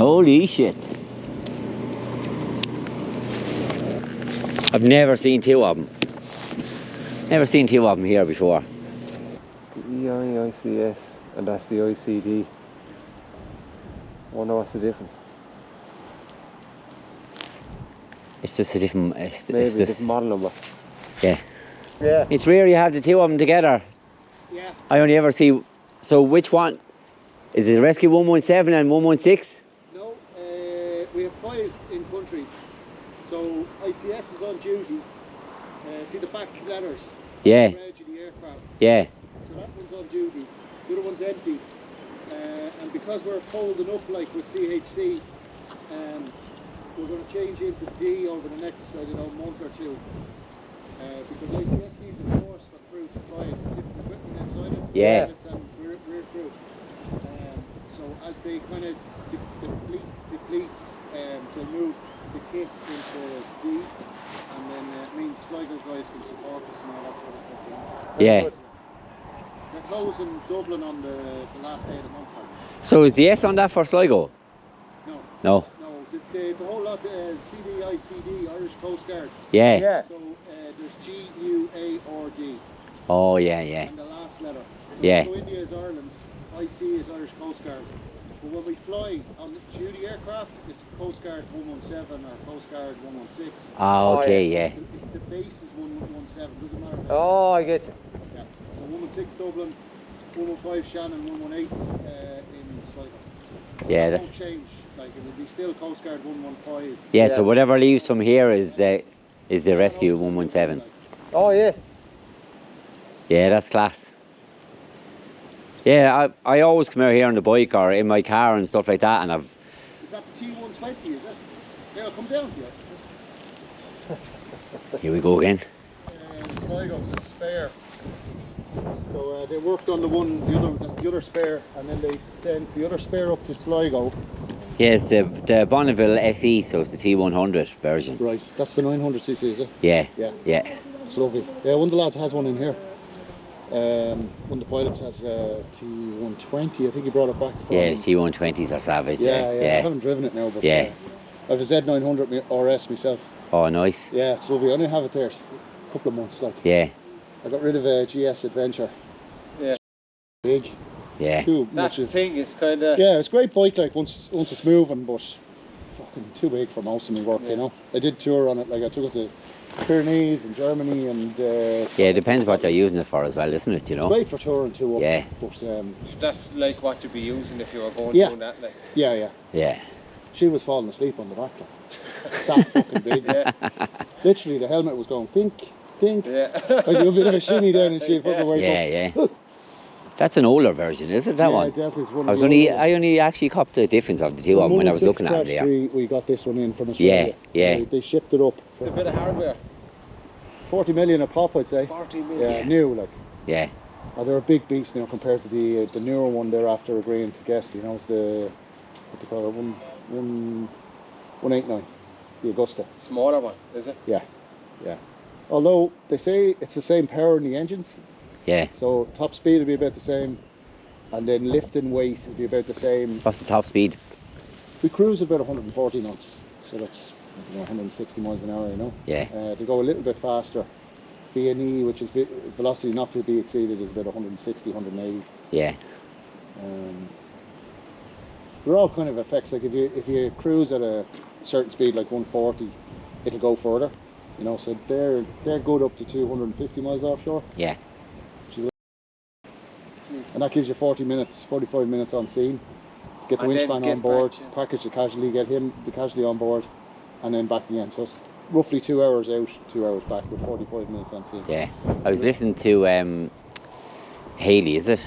Holy shit. I've never seen two of them. Never seen two of them here before. The EICS and that's the ICD. Wonder what's the difference? It's just a different... Maybe it's a just, different model number. Yeah. Yeah. It's rare you have the two of them together. Yeah. I only ever see... So which one? Is it Rescue 117 and 116? No, we have 5 in country. So ICS is on duty. See the back letters? Yeah. The reg of the aircraft. Yeah. So that one's on duty. The other one's empty. And because we're folding up like with CHC, we're going to change into D over the next, I don't know, month or two. Because ICS needs a course for crew to fly it. There's different equipment inside it. Yeah. And rear crew. So as they kind of depletes, they'll move the kit into D, and then it means Sligo guys can support us and all that sort of stuff. Yeah. They're closing Dublin on the last day of the month. So is the S on that for Sligo? No. No. No, the whole lot, CDICD, Irish Coast Guard. Yeah. Yeah. So there's G, U, A, or D. Oh, yeah, yeah. And the last letter. Yeah. So India is Ireland, IC is Irish Coast Guard. But when we fly on the duty aircraft, it's Coast Guard 117 or Coast Guard 116. Oh, okay, yeah. yeah. It's the base is 117, doesn't matter. Oh, I get you. Yeah. So 116 Dublin, 115 Shannon, 118 in Sligo. Yeah, That that- won't change. Like it will be still Coast Guard 115. Yeah, Yeah. so whatever leaves from here is the Rescue 117. Oh, yeah. Yeah, that's class. Yeah, I always come out here on the bike or in my car and stuff like that, and I've... Is that the T120, is it? Yeah, I'll come down to you. Here we go again. Sligo's a spare. So they worked on that's the other spare, and then they sent the other spare up to Sligo. Yeah, it's the Bonneville SE, so it's the T100 version. Right, that's the 900cc, is it? Yeah, Yeah. yeah. It's lovely. Yeah, one of the lads has one in here. One of the pilots has a T120. I think he brought it back from... Yeah, T120s are savage. Yeah. I haven't driven it now, but Yeah. I have a Z900 RS myself. Oh, nice. Yeah, it's lovely. I only have it there a couple of months. Like Yeah, I got rid of a GS Adventure. Yeah. Big. yeah. Too That's much. the thing, it's kind of... Yeah, it's a great bike. Like once it's moving, but fucking too big for most of my work. Yeah. You know. I did tour on it. Like I took it to Pyrenees and Germany and. Yeah, it depends what they're using it for as well, isn't it, you know? It's great for touring too. Yeah. But That's like what you'd be using if you were going Yeah. doing that. Like. yeah. Yeah. She was falling asleep on the back. Like. It's that fucking big. Yeah. Literally, the helmet was going think. Yeah. I do a bit of a shimmy down and she fucking wake up. Yeah. That's an older version, is it, that Yeah, one? Delta's one. I of the older ones. only actually copped the difference of the two of them when I was 116 looking at it there. Crash 3, we got this one in from Australia. Yeah. They shipped it up It's a for bit of hardware. 40 million a pop, I'd say. 40 Yeah, million. new like. Yeah. They're a big beast now compared to the newer one they're after agreeing to get. You know, it's the what they call it, 189, the Augusta. Smaller one, is it? Yeah. Although they say it's the same power in the engines, Yeah. so top speed will be about the same, and then lift and weight will be about the same. What's the top speed? We cruise about 140 knots, so that's 160 miles an hour. You know. Yeah. To go a little bit faster, VNE, which is velocity not to be exceeded, is about 160, 180. Yeah. They're all kind of effects. Like if you cruise at a certain speed, like 140, it'll go further. You know, so they're good up to 250 miles offshore. Yeah. And that gives you 45 minutes on scene. To get the And winch then man get on board, back, yeah. package the casualty, get the casualty on board, and then back again. So it's roughly 2 hours out, 2 hours back with 45 minutes on scene. Yeah. I was listening to Hayley, is it?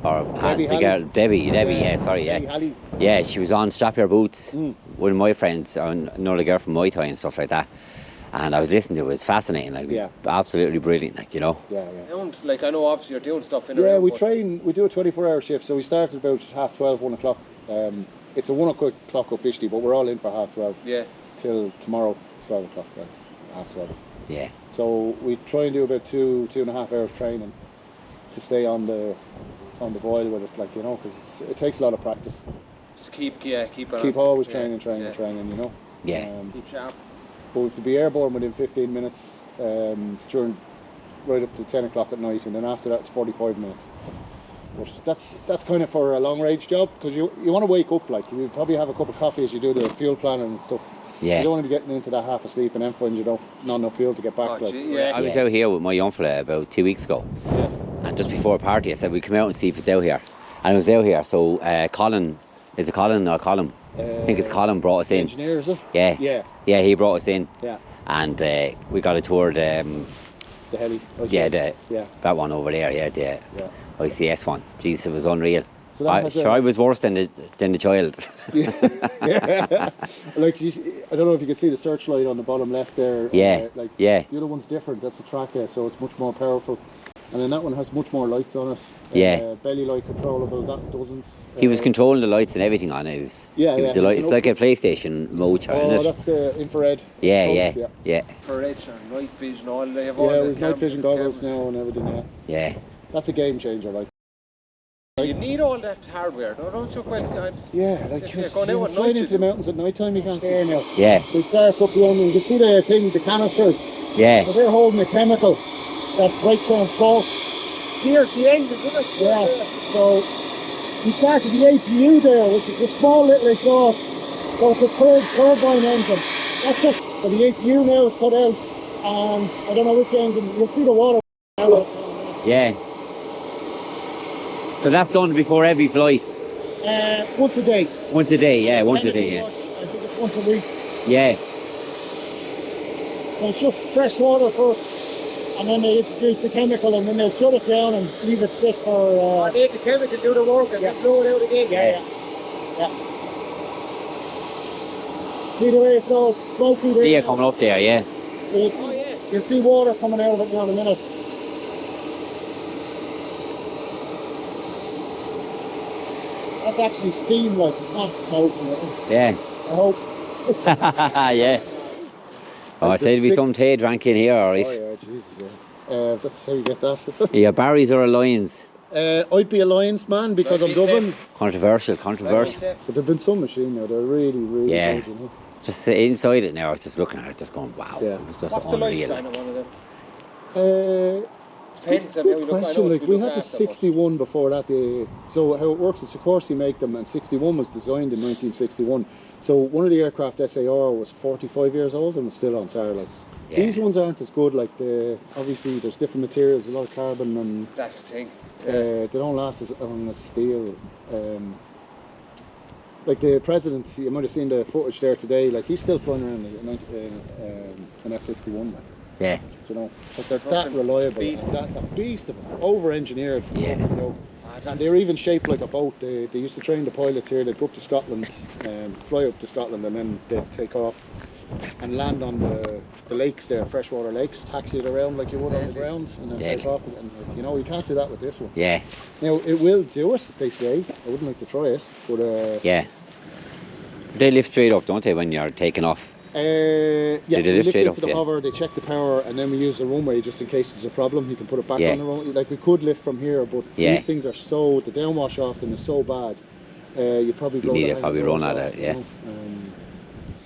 Or Debbie the Halley. girl Debbie, yeah, sorry, Hey, yeah. Halley. Yeah, she was on Strap Your Boots, Mm. one of my friends, another girl from Muay Thai and stuff like that. And I was listening to it, it was fascinating, like, it was Yeah. absolutely brilliant, like, you know. Yeah. And, like, I know obviously you're doing stuff in Yeah, around, we but- train. We do a 24-hour shift. So we start at about 12:30, 1 o'clock. It's a 1 o'clock officially, but we're all in for 12:30 Yeah. till tomorrow 12 o'clock. Then, 12:30. Yeah. So we try and do about 2.5 hours training to stay on the boil with it, like, you know, because it takes a lot of practice. Just keep on. Keep always training, you know. Yeah. Keep sharp. But we have to be airborne within 15 minutes during right up to 10 o'clock at night, and then after that it's 45 minutes. But that's kind of for a long range job, because you want to wake up, like you probably have a cup of coffee as you do the fuel planning and stuff. Yeah. You don't want to be getting into that half asleep and then find you not enough fuel to get back. I was out here with my young fella about 2 weeks ago, and just before a party I said we'd come out and see if it's out here, and it was out here. So Colin, is it Colin or Colin? I think it's Colin brought us in. Engineer, is it? Yeah, he brought us in. Yeah. And we got a tour the heli. That one over there, the ICS one. Jeez, it was unreal. So I was worse than the child. Yeah. Like, I don't know if you can see the searchlight on the bottom left there. The other one's different. That's the tracker, so it's much more powerful. And then that one has much more lights on it. Belly light controllable. That doesn't. He was controlling the lights and everything on it. It's like a PlayStation mode, isn't it? That's the infrared. Yeah. Infrared and night vision, all they have. With night vision goggles now and everything. Yeah. That's a game changer, like. You need all that hardware, don't you? Well, God. Yeah, like if you're going out at flying night, into the mountains at night time, you can't see now. Yeah. They start up the end, and you can see the thing, the canisters. Yeah. So they're holding a chemical that breaks down salt. Here's the engine, isn't it? Yeah. So we started the APU there, which is a small little exhaust. So it's a turbine engine. That's just so the APU now is cut out, and I don't know which engine. You'll see the water. Yeah. So that's done before every flight? Once a day. Once a day, yeah. I think it's once a week. Yeah. So it's just fresh water first, and then they introduce the chemical, and then they'll shut it down and leave it sit for... the chemical do the work and then blow it out again. Yeah. See the way it's all smoky there? See it coming up there, yeah. You'll see water coming out of it now in a minute. That's actually steam, like, it's not smoke. Yeah. I hope. Yeah. I said there'd be some tea drank in here, alright. Oh yeah, Jesus, yeah. That's how you get that. Yeah, Barry's or a Lions? I'd be a Lions man because I'm Dublin. Controversial. But there've been some machine now, they're really good, you know. Just inside it now, I was just looking at it, just going, wow. Yeah. It was just What's unreal. the lifespan of one of them? Good question. Like, we had the 61 before that. So how it works is, of course, you make them, and 61 was designed in 1961. So one of the aircraft SAR was 45 years old and was still on SAR. Like, these ones aren't as good. Like, obviously there's different materials, a lot of carbon, and that's the thing. They don't last as long as steel. Like the president, you might have seen the footage there today. Like, he's still flying around an S61. Like. Yeah. You know, but they're that reliable. That beast of over-engineered. Yeah. You know, and they're even shaped like a boat. They used to train the pilots here. They'd go up to Scotland, fly up to Scotland, and then they'd take off and land on the lakes there, freshwater lakes, taxi it around like you would on the ground, and then take off. And you know, you can't do that with this one. Yeah. Now, it will do it, they say. I wouldn't like to try it, but... yeah. They lift straight up, don't they, when you're taking off? They lift straight into the hover, they check the power, and then we use the runway just in case there's a problem. You can put it back on the runway. Like, we could lift from here, but these things are so, the downwash off them is so bad. You probably run at it, yeah.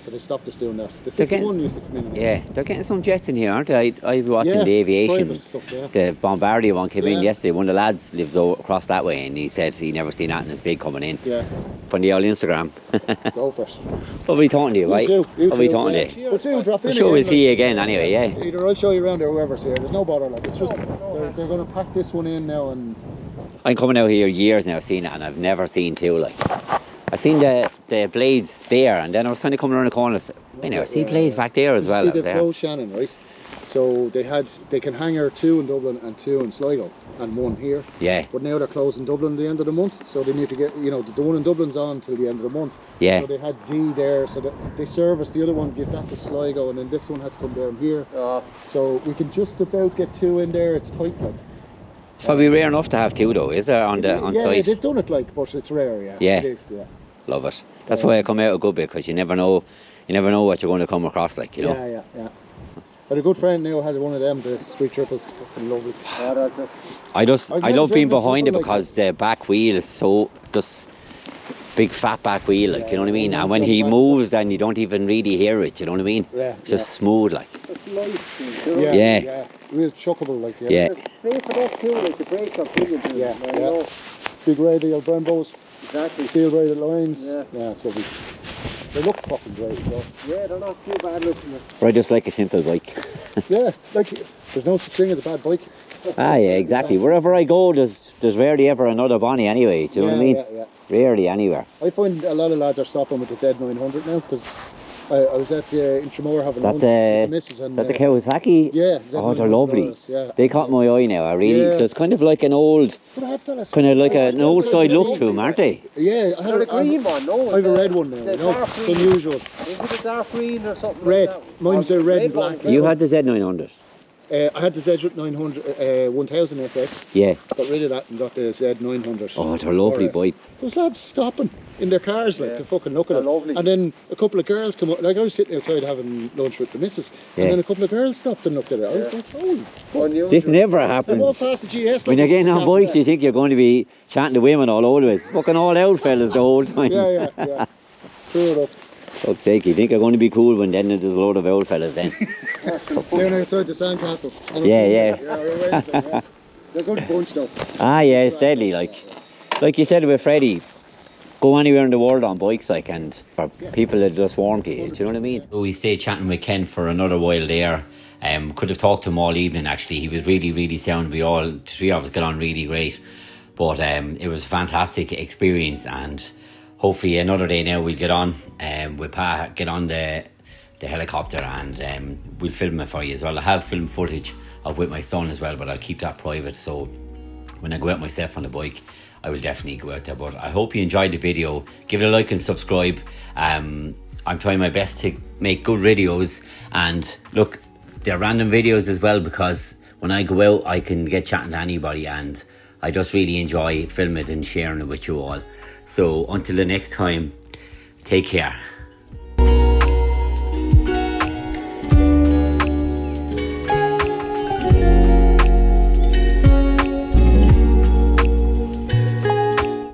So they stopped us doing that. The 61 used to come in. Yeah, they're getting some jets in here, aren't they? I was watching the aviation. Stuff, the Bombardier one came in yesterday. One of the lads lives across that way, and he said he never seen anything as big coming in. Yeah. From the old Instagram. Go for it. What are we talking to you, right? You what are we talking to you? But do drop in. Sure, we'll see you again anyway, yeah. Either I'll show you around or whoever's here. There's no bother, like, it's just, they're going to pack this one in now, and... I'm coming out here years now, seeing it, and I've never seen two, like. I seen the blades there, and then I was kind of coming around the corner. I see blades back there as well. See, they've closed Shannon, right? So they can hang 2 in Dublin and 2 in Sligo, and 1 here. Yeah. But now they're closing Dublin at the end of the month, so they need to get, the one in Dublin's on till the end of the month. Yeah. So they had D there, so they serviced the other one, give that to Sligo, and then this one had to come down here. So we can just about get 2 in there. It's tight, like. It's probably rare enough to have 2 though, is there, on site? Yeah, they've done it, like, but it's rare, yeah. Yeah. It is, yeah. Love it. That's why I come out a good bit, because you never know what you're going to come across, like, you know. Yeah. I had a good friend now had one of them, the Street Triples. Fucking lovely. I love being behind it because the back wheel is so just big fat back wheel, like, you know what I mean? And when he moves, then you don't even really hear it, you know what I mean? Yeah, It's just smooth, like. It's light. Yeah. Real chuckable, like, Yeah. Safe enough too, like the brakes are brilliant. Yeah, You know. Big radial Brembos, Exactly. steel braided lines. Yeah. It's lovely. They look fucking great, so. Yeah, they're not too bad looking. Or I just like a simple bike. Yeah, like, there's no such thing as a bad bike. Ah, yeah, exactly. Wherever I go, there's rarely ever another Bonnie anyway, do you know what I mean? Yeah. Rarely anywhere. I find a lot of lads are stopping with the Z900 now, because I was at Infared having lunch with the missus and... That the Kawasaki? Yeah. Oh, they're lovely. Dollars, yeah. They caught my eye now. I really, Yeah. There's kind of like an old, kind of like an old style look to them, aren't they? Yeah, I They're the green one, no? I have a red one now, the you know, dark it's green. unusual. Is it a dark green or something Red. like that? Mine's a red and one. black. You had the Z900? I had the Z900, 1000 SX, Yeah. got rid of that and got the Z900. Oh, they're lovely, RS. boy. Those lads stopping in their cars, like, to fucking look at They're it. lovely. And then a couple of girls come up, like I was sitting outside having lunch with the missus, Yeah. and then a couple of girls stopped and looked at it. I was like, holy fuck. Unusual. This never They walked happens. past the GS. When you're looking getting on scabbed, bikes, you think you're going to be chatting to women all over it. It's fucking all out fellas the whole time. Yeah. Threw it up. Fuck's sake, you think you're going to be cool when then there's a load of old fellas then. Down outside the sandcastle. Yeah. Yeah, yeah. They're a good bunch though. Ah, yeah, it's deadly. Like you said with Freddie, go anywhere in the world on bikes, like, and for people that just warm to you, do you know what I mean? We stayed chatting with Ken for another while there. Could have talked to him all evening, actually. He was really, really sound. The three of us got on really great. But it was a fantastic experience, and hopefully another day now we'll get on with Pa, get on the helicopter, and we'll film it for you as well. I have film footage of with my son as well, but I'll keep that private, so when I go out myself on the bike I will definitely go out there. But I hope you enjoyed the video. Give it a like and subscribe. I'm trying my best to make good videos, and look, they're random videos as well, because when I go out I can get chatting to anybody, and I just really enjoy filming it and sharing it with you all. So until the next time, take care.